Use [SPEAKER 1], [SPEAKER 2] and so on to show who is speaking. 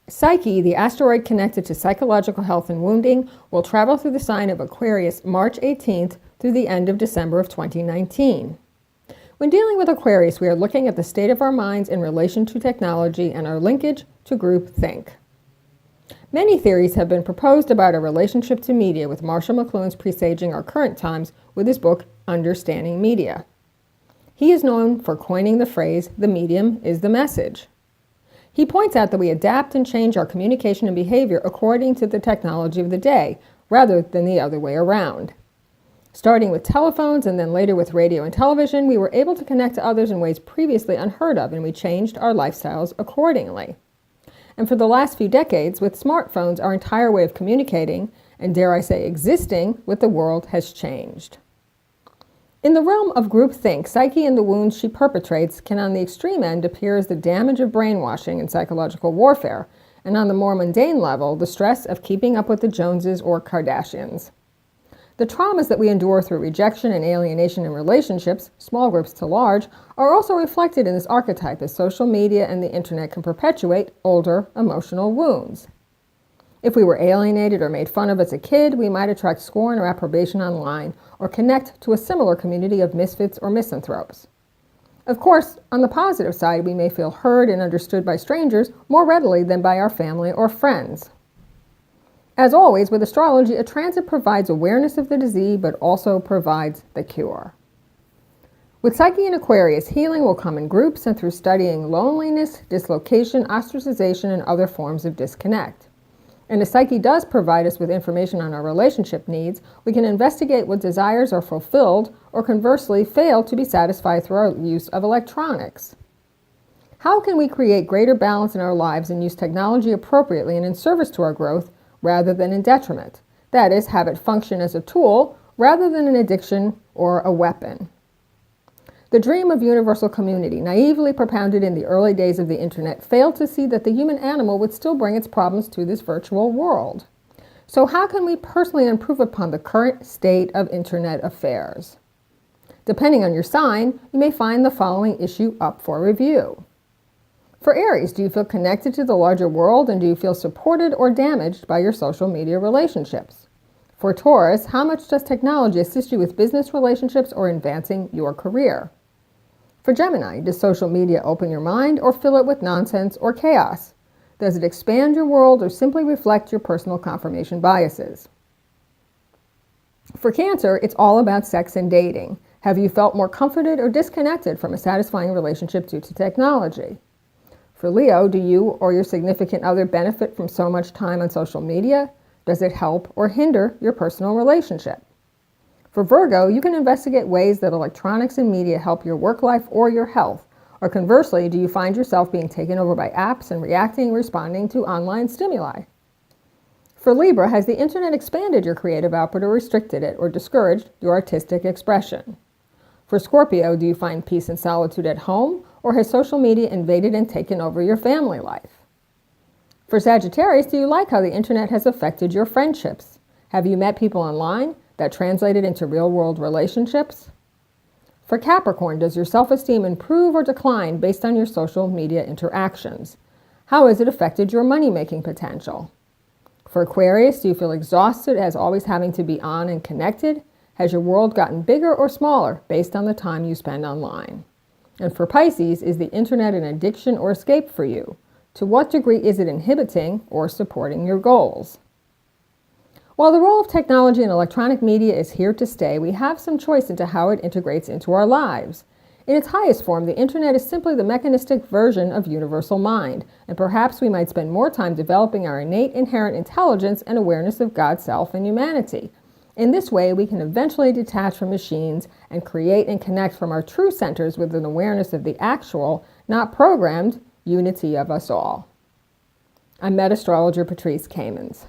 [SPEAKER 1] Psyche, the asteroid connected to psychological health and wounding, will travel through the sign of Aquarius March 18th through the end of December of 2019. When dealing with Aquarius, we are looking at the state of our minds in relation to technology and our linkage to groupthink. Many theories have been proposed about our relationship to media, with Marshall McLuhan's presaging our current times with his book, Understanding Media. He is known for coining the phrase, "the medium is the message." He points out that we adapt and change our communication and behavior according to the technology of the day, rather than the other way around. Starting with telephones and then later with radio and television, we were able to connect to others in ways previously unheard of, and we changed our lifestyles accordingly. And for the last few decades, with smartphones, our entire way of communicating, and dare I say existing, with the world has changed. In the realm of groupthink, Psyche and the wounds she perpetrates can on the extreme end appear as the damage of brainwashing and psychological warfare, and on the more mundane level, the stress of keeping up with the Joneses or Kardashians. The traumas that we endure through rejection and alienation in relationships, small groups to large, are also reflected in this archetype, as social media and the internet can perpetuate older emotional wounds. If we were alienated or made fun of as a kid, we might attract scorn or approbation online, or connect to a similar community of misfits or misanthropes. Of course, on the positive side, we may feel heard and understood by strangers more readily than by our family or friends. As always, with astrology, a transit provides awareness of the disease, but also provides the cure. With Psyche and Aquarius, healing will come in groups and through studying loneliness, dislocation, ostracization, and other forms of disconnect. And as Psyche does provide us with information on our relationship needs, we can investigate what desires are fulfilled or conversely fail to be satisfied through our use of electronics. How can we create greater balance in our lives and use technology appropriately and in service to our growth rather than in detriment? That is, have it function as a tool rather than an addiction or a weapon. The dream of universal community, naively propounded in the early days of the internet, failed to see that the human animal would still bring its problems to this virtual world. So how can we personally improve upon the current state of internet affairs? Depending on your sign, you may find the following issue up for review. For Aries, do you feel connected to the larger world, and do you feel supported or damaged by your social media relationships? For Taurus, how much does technology assist you with business relationships or advancing your career? For Gemini, does social media open your mind or fill it with nonsense or chaos? Does it expand your world or simply reflect your personal confirmation biases? For Cancer, it's all about sex and dating. Have you felt more comforted or disconnected from a satisfying relationship due to technology? For Leo, do you or your significant other benefit from so much time on social media? Does it help or hinder your personal relationship? For Virgo, you can investigate ways that electronics and media help your work life or your health. Or conversely, do you find yourself being taken over by apps and reacting and responding to online stimuli? For Libra, has the internet expanded your creative output or restricted it or discouraged your artistic expression? For Scorpio, do you find peace and solitude at home, or has social media invaded and taken over your family life? For Sagittarius, do you like how the internet has affected your friendships? Have you met people online that translated into real-world relationships? For Capricorn, does your self-esteem improve or decline based on your social media interactions? How has it affected your money-making potential? For Aquarius, do you feel exhausted as always having to be on and connected? Has your world gotten bigger or smaller based on the time you spend online? And for Pisces, is the internet an addiction or escape for you? To what degree is it inhibiting or supporting your goals? While the role of technology and electronic media is here to stay, we have some choice into how it integrates into our lives. In its highest form, the internet is simply the mechanistic version of universal mind, and perhaps we might spend more time developing our innate inherent intelligence and awareness of God's self and humanity. In this way, we can eventually detach from machines and create and connect from our true centers with an awareness of the actual, not programmed, unity of us all. I'm Metastrologer Patrice Kamins.